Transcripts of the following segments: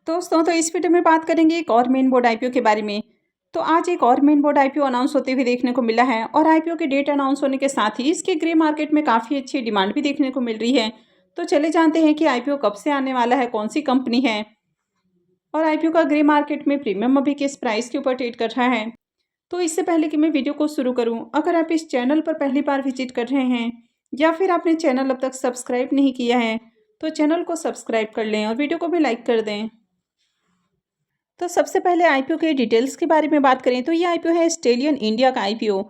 दोस्तों तो इस वीडियो में बात करेंगे एक और मेन बोर्ड आईपीओ के बारे में। तो आज एक और मेन बोर्ड आईपीओ अनाउंस होते हुए देखने को मिला है और आईपीओ के डेट अनाउंस होने के साथ ही इसके ग्रे मार्केट में काफ़ी अच्छी डिमांड भी देखने को मिल रही है। तो चले जानते हैं कि आईपीओ कब से आने वाला है, कौन सी कंपनी है और आईपीओ का ग्रे मार्केट में प्रीमियम अभी किस प्राइस के ऊपर ट्रेड कर रहा है। तो इससे पहले कि मैं वीडियो को शुरू करूँ, अगर आप इस चैनल पर पहली बार विजिट कर रहे हैं या फिर आपने चैनल अब तक सब्सक्राइब नहीं किया है तो चैनल को सब्सक्राइब कर लें और वीडियो को भी लाइक कर दें। तो सबसे पहले आईपीओ के डिटेल्स के बारे में बात करें तो ये आईपीओ है स्टेलियन इंडिया का आईपीओ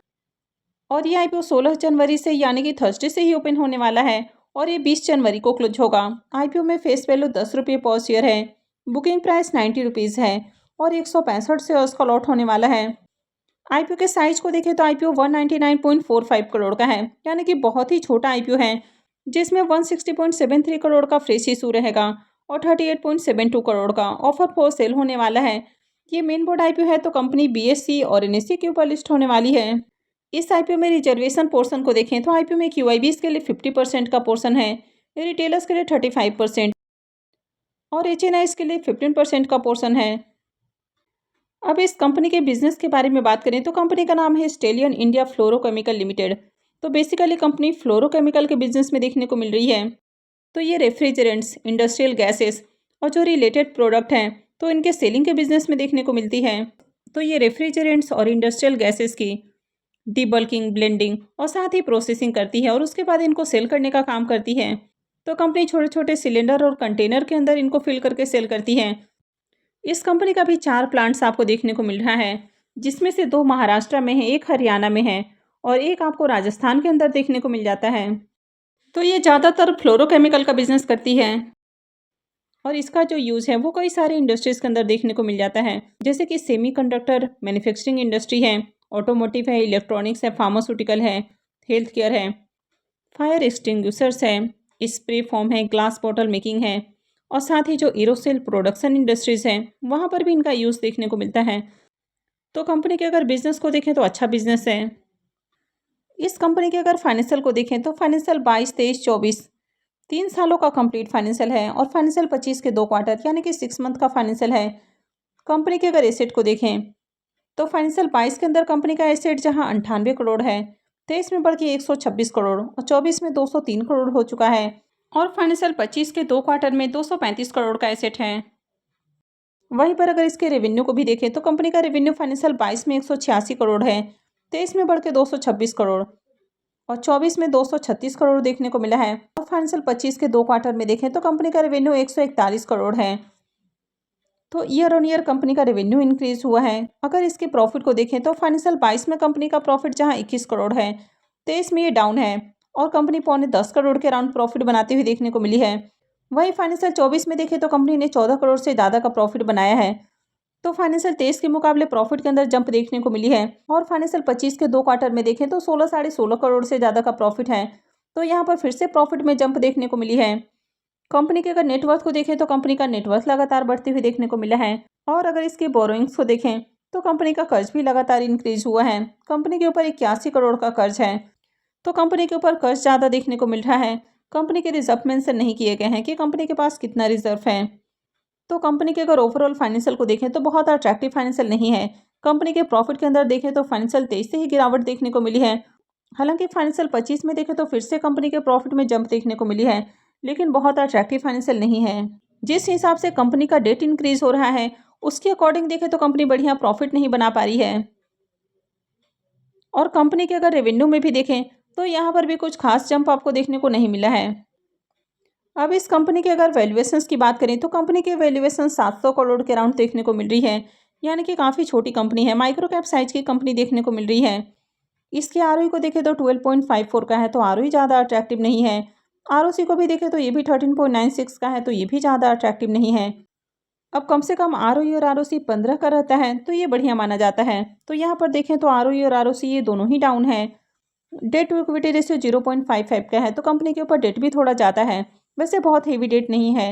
और ये आईपीओ 16 जनवरी से यानी कि थर्सडे से ही ओपन होने वाला है और ये 20 जनवरी को क्लोज होगा। आईपीओ में फेस वैल्यू 10 रुपये पर शेयर है, बुकिंग प्राइस 90 रुपीज़ है और 165 शेयर्स का लॉट होने वाला है। आईपीओ के साइज को देखें तो आईपीओ 199.45 करोड़ का है, यानी कि बहुत ही छोटा आईपीओ है जिसमें 160.73 करोड़ का फ्रेश इशू रहेगा और 38.72 करोड़ का ऑफर फॉर सेल होने वाला है। ये मेन बोर्ड आईपीओ है तो कंपनी बीएससी और एनएससी के ऊपर लिस्ट होने वाली है। इस आईपीओ में रिजर्वेशन पोर्शन को देखें तो आईपीओ में क्यूआईबीज के लिए 50% का पोर्शन है, रिटेलर्स के लिए 35% और एचएनआईज के लिए 15% का पोर्शन है। अब इस कंपनी के बिजनेस के बारे में बात करें तो कंपनी का नाम है स्टेलियन इंडिया फ्लोरोकेमिकल लिमिटेड। तो बेसिकली कंपनी फ्लोरोकेमिकल के बिजनेस में देखने को मिल रही है। तो ये रेफ्रिजरेंट्स, इंडस्ट्रियल गैसेस और जो रिलेटेड प्रोडक्ट हैं तो इनके सेलिंग के बिजनेस में देखने को मिलती है। तो ये रेफ्रिजरेंट्स और इंडस्ट्रियल गैसेस की डीबल्किंग, ब्लेंडिंग और साथ ही प्रोसेसिंग करती है और उसके बाद इनको सेल करने का काम करती है। तो कंपनी छोटे छोटे सिलेंडर और कंटेनर के अंदर इनको फिल करके सेल करती है। इस कंपनी का भी 4 प्लांट्स आपको देखने को मिल रहा है, जिसमें से 2 महाराष्ट्र में है, एक हरियाणा में है और एक आपको राजस्थान के अंदर देखने को मिल जाता है। तो ये ज़्यादातर फ्लोरोकेमिकल का बिजनेस करती है और इसका जो यूज़ है वो कई सारे इंडस्ट्रीज़ के अंदर देखने को मिल जाता है, जैसे कि सेमीकंडक्टर मैन्युफैक्चरिंग इंडस्ट्री है, ऑटोमोटिव है, इलेक्ट्रॉनिक्स है, फार्मास्यूटिकल है, हेल्थ केयर है, फायर एक्सटिंग्विशर्स है, स्प्रे फॉर्म है, ग्लास बॉटल मेकिंग है और साथ ही जो एरोसेल प्रोडक्शन इंडस्ट्रीज़ हैं वहाँ पर भी इनका यूज़ देखने को मिलता है। तो कंपनी के अगर बिजनेस को देखें तो अच्छा बिजनेस है। इस कंपनी के अगर फाइनेंशियल को देखें तो फाइनेंशियल 22, 23, 24 3 सालों का कंप्लीट फाइनेंशियल है और फाइनेंशियल 25 के 2 क्वार्टर यानी कि 6 मंथ का फाइनेंशियल है। कंपनी के अगर एसेट को देखें तो फाइनेंशियल 22 के अंदर कंपनी का एसेट जहां 98 करोड़ है, 23 में बढ़ के 126 करोड़ और 24 में 203 करोड़ हो चुका है और फाइनेंशियल 25 के 2 क्वार्टर में 235 करोड़ का एसेट है। वहीं पर अगर इसके रेवेन्यू को भी देखें तो कंपनी का रेवेन्यू फाइनेंशियल 22 में 186 करोड़ है, 23 में बढ़ के 226 करोड़ और 24 में 236 करोड़ देखने को मिला है और फाइनेंशियल 25 के 2 क्वार्टर में देखें तो कंपनी का रेवेन्यू 141 करोड़ है। तो ईयर ऑन ईयर कंपनी का रेवेन्यू इंक्रीज हुआ है। अगर इसके प्रॉफिट को देखें तो फाइनेंशियल 22 में कंपनी का प्रॉफिट जहां 21 करोड़ है, 23 में ये डाउन है और कंपनी पौने 10 करोड़ के अराउंड प्रॉफिट बनाते हुए देखने को मिली है। वहीं फाइनेंशियल 24 में देखें तो कंपनी ने 14 करोड़ से ज़्यादा का प्रॉफिट बनाया है। तो फाइनेंशियल 23 के मुकाबले प्रॉफिट के अंदर जंप देखने को मिली है और फाइनेंशियल 25 के 2 क्वार्टर में देखें तो 16 साढ़े 16 करोड़ से ज़्यादा का प्रॉफिट है। तो यहाँ पर फिर से प्रॉफिट में जंप देखने को मिली है। कंपनी के अगर नेटवर्थ को देखें तो कंपनी का नेटवर्थ लगातार बढ़ते हुए देखने को मिला है और अगर इसके बोरोइंग्स को देखें तो कंपनी का कर्ज भी लगातार इंक्रीज हुआ है। कंपनी के ऊपर 81 करोड़ का कर्ज है। तो कंपनी के ऊपर कर्ज ज़्यादा देखने को मिल रहा है। कंपनी के रिजर्व मेंशन नहीं किए गए हैं कि कंपनी के पास कितना रिजर्व है। तो कंपनी के अगर ओवरऑल फाइनेंशियल को देखें तो बहुत अट्रैक्टिव फाइनेंशियल नहीं है। कंपनी के प्रॉफिट के अंदर देखें तो फाइनेंशियल 23 से ही गिरावट देखने को मिली है। हालांकि फाइनेंशियल 25 में देखें तो फिर से कंपनी के प्रॉफिट में जंप देखने को मिली है, लेकिन बहुत अट्रैक्टिव फाइनेंशियल नहीं है। जिस हिसाब से कंपनी का डेट इंक्रीज हो रहा है उसके अकॉर्डिंग देखें तो कंपनी बढ़िया प्रॉफिट नहीं बना पा रही है। और कंपनी के अगर रेवेन्यू में भी देखें तो यहाँ पर भी कुछ खास जंप आपको देखने को नहीं मिला है। अब इस कंपनी के अगर वैल्यूएशंस की बात करें तो कंपनी के वैल्यूएशन 700 करोड़ के अराउंड देखने को मिल रही है, यानी कि काफ़ी छोटी कंपनी है, माइक्रो कैप साइज की कंपनी देखने को मिल रही है। इसके आरओई को देखें तो 12.54 का है, तो आरओई ज़्यादा अट्रैक्टिव नहीं है। आरओसी को भी देखें तो ये भी 13.96 का है, तो ये भी ज़्यादा अट्रैक्टिव नहीं है। अब कम से कम आरओई और आरओसी 15 का रहता है तो ये बढ़िया माना जाता है। तो यहाँ पर देखें तो आरओई और आरओसी ये दोनों ही डाउन है। डेट टू इक्विटी रेशियो 0.55 का है, तो कंपनी के ऊपर डेट भी थोड़ा ज़्यादा है, वैसे बहुत हेवी डेट नहीं है।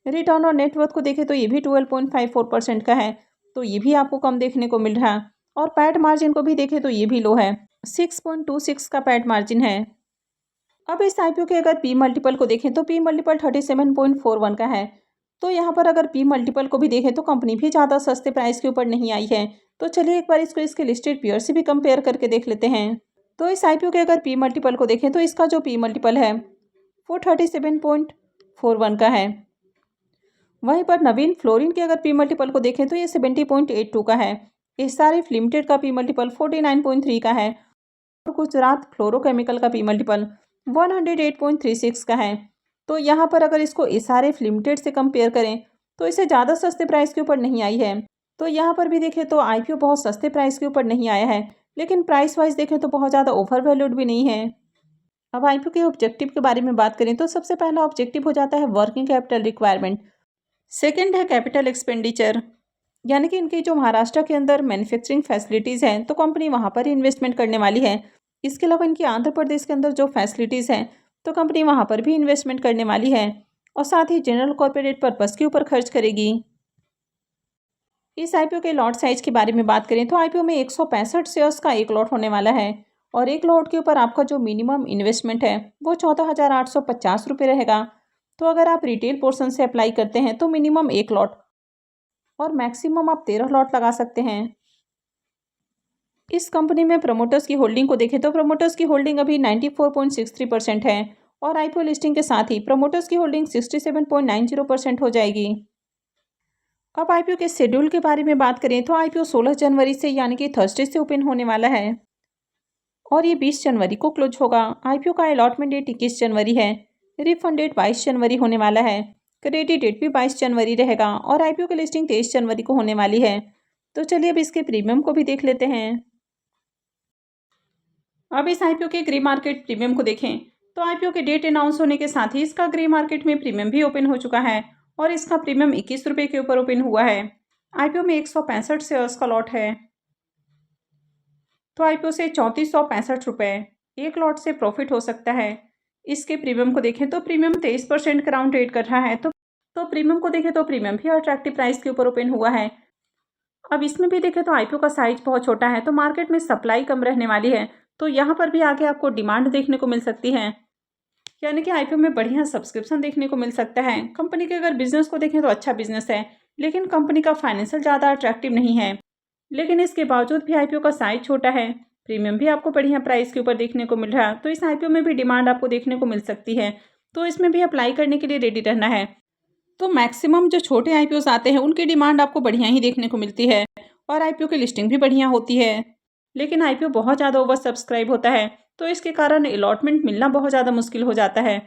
रिटर्न और नेटवर्थ को देखें तो ये भी 12.54% का है, तो ये भी आपको कम देखने को मिल रहा है। और पैट मार्जिन को भी देखें तो ये भी लो है, 6.26 का पैट मार्जिन है। अब इस आईपीओ के अगर पी मल्टीपल को देखें तो पी मल्टीपल 37.41 का है, तो यहाँ पर अगर पी मल्टीपल को भी देखें तो कंपनी भी ज़्यादा सस्ते प्राइस के ऊपर नहीं आई है। तो चलिए एक बार इसको इसके लिस्टेड पीयर से भी कंपेयर करके देख लेते हैं। तो इस आईपीओ के अगर पी मल्टीपल को देखें तो इसका जो पी मल्टीपल है वो 37.41 का है। वहीं पर नवीन फ्लोरिन के अगर पी मल्टीपल को देखें तो ये 70.82 का है। एसआरएफ लिमिटेड का पी मल्टीपल 49.3 का है और गुजरात फ्लोरोकेमिकल का पी मल्टीपल 108.36 का है। तो यहाँ पर अगर इसको एसआरएफ लिमिटेड से कंपेयर करें तो इसे ज़्यादा सस्ते प्राइस के ऊपर नहीं आई है। तो यहाँ पर भी देखें तो आईपीओ बहुत सस्ते प्राइस के ऊपर नहीं आया है, लेकिन प्राइस वाइज देखें तो बहुत ज़्यादा ओवर वैल्यूड भी नहीं है। अब आईपीओ के ऑब्जेक्टिव के बारे में बात करें तो सबसे पहला ऑब्जेक्टिव हो जाता है वर्किंग कैपिटल रिक्वायरमेंट। सेकेंड है कैपिटल एक्सपेंडिचर, यानी कि इनकी जो महाराष्ट्र के अंदर मैन्युफैक्चरिंग फैसिलिटीज़ हैं तो कंपनी वहाँ पर ही इन्वेस्टमेंट करने वाली है। इसके अलावा इनकी आंध्र प्रदेश के अंदर जो फैसिलिटीज़ हैं तो कंपनी वहाँ पर भी इन्वेस्टमेंट करने वाली है और साथ ही जनरल कॉर्पोरेट पर्पस के ऊपर खर्च करेगी। इस आईपीओ के लॉट साइज के बारे में बात करें तो आईपीओ में 165 शेयर्स का एक लॉट होने वाला है और एक लॉट के ऊपर आपका जो मिनिमम इन्वेस्टमेंट है वो 14,850 रुपये रहेगा। तो अगर आप रिटेल पोर्शन से अप्लाई करते हैं तो मिनिमम एक लॉट और मैक्सिमम आप 13 लॉट लगा सकते हैं। इस कंपनी में प्रमोटर्स की होल्डिंग को देखें तो प्रमोटर्स की होल्डिंग अभी 94.63% है और आईपीओ लिस्टिंग के साथ ही प्रमोटर्स की होल्डिंग 67.90% हो जाएगी। अब आईपीओ के शेड्यूल के बारे में बात करें तो आईपीओ 16 जनवरी से यानी कि थर्सडे से ओपन होने वाला है और ये 20 जनवरी को क्लोज होगा। आईपीओ का अलॉटमेंट डेट 21 जनवरी है, रिफंड डेट 22 जनवरी होने वाला है, क्रेडिट डेट भी 22 जनवरी रहेगा और आईपीओ की लिस्टिंग 23 जनवरी को होने वाली है। तो चलिए अब इसके प्रीमियम को भी देख लेते हैं। अब इस आईपीओ के ग्रे मार्केट प्रीमियम को देखें तो आईपीओ के डेट अनाउंस होने के साथ ही इसका ग्रे मार्केट में प्रीमियम भी ओपन हो चुका है और इसका प्रीमियम 21 रुपये के ऊपर ओपन हुआ है। आईपीओ में 165 शेयर्स का लॉट है तो आईपीओ से 3465 रुपये एक लॉट से प्रॉफिट हो सकता है। इसके प्रीमियम को देखें तो प्रीमियम 23% का राउंड रेट कर रहा है। तो प्रीमियम को देखें तो प्रीमियम भी अट्रैक्टिव प्राइस के ऊपर ओपन हुआ है। अब इसमें भी देखें तो आईपीओ का साइज बहुत छोटा है तो मार्केट में सप्लाई कम रहने वाली है, तो यहाँ पर भी आगे आपको डिमांड देखने को मिल सकती है, यानी कि आईपीओ में बढ़िया सब्सक्रिप्शन देखने को मिल सकता है। कंपनी के अगर बिजनेस को देखें तो अच्छा बिजनेस है, लेकिन कंपनी का फाइनेंशियल ज़्यादा अट्रैक्टिव नहीं है। लेकिन इसके बावजूद भी आईपीओ का साइज छोटा है, प्रीमियम भी आपको बढ़िया प्राइस के ऊपर देखने को मिल रहा है, तो इस आईपीओ में भी डिमांड आपको देखने को मिल सकती है। तो इसमें भी अप्लाई करने के लिए रेडी रहना है। तो मैक्सिमम जो छोटे आईपीओस आते हैं उनकी डिमांड आपको बढ़िया ही देखने को मिलती है और आईपीओ की लिस्टिंग भी बढ़िया होती है। लेकिन आईपीओ बहुत ज़्यादा ओवर सब्सक्राइब होता है तो इसके कारण अलॉटमेंट मिलना बहुत ज़्यादा मुश्किल हो जाता है।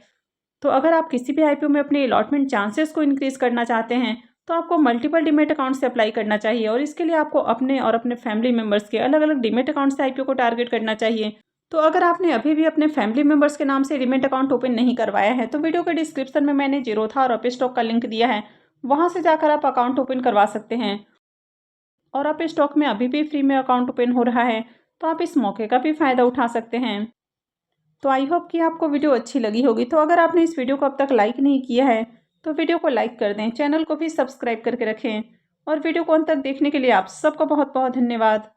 तो अगर आप किसी भी आईपीओ में अपने अलॉटमेंट चांसेस को इंक्रीज़ करना चाहते हैं तो आपको मल्टीपल डीमैट अकाउंट से अप्लाई करना चाहिए और इसके लिए आपको अपने और अपने फैमिली मेम्बर्स के अलग अलग डीमैट अकाउंट से आईपीओ को टारगेट करना चाहिए। तो अगर आपने अभी भी अपने फैमिली मेम्बर्स के नाम से डीमैट अकाउंट ओपन नहीं करवाया है तो वीडियो के डिस्क्रिप्शन में मैंने जीरोधा और अपस्टॉक का लिंक दिया है, वहाँ से जाकर आप अकाउंट ओपन करवा सकते हैं। और अपस्टॉक में अभी भी फ्री में अकाउंट ओपन हो रहा है, तो आप इस मौके का भी फ़ायदा उठा सकते हैं। तो आई होप कि आपको वीडियो अच्छी लगी होगी। तो अगर आपने इस वीडियो को अब तक लाइक नहीं किया है तो वीडियो को लाइक कर दें, चैनल को भी सब्सक्राइब करके रखें और वीडियो को अंत तक देखने के लिए आप सबका बहुत बहुत धन्यवाद।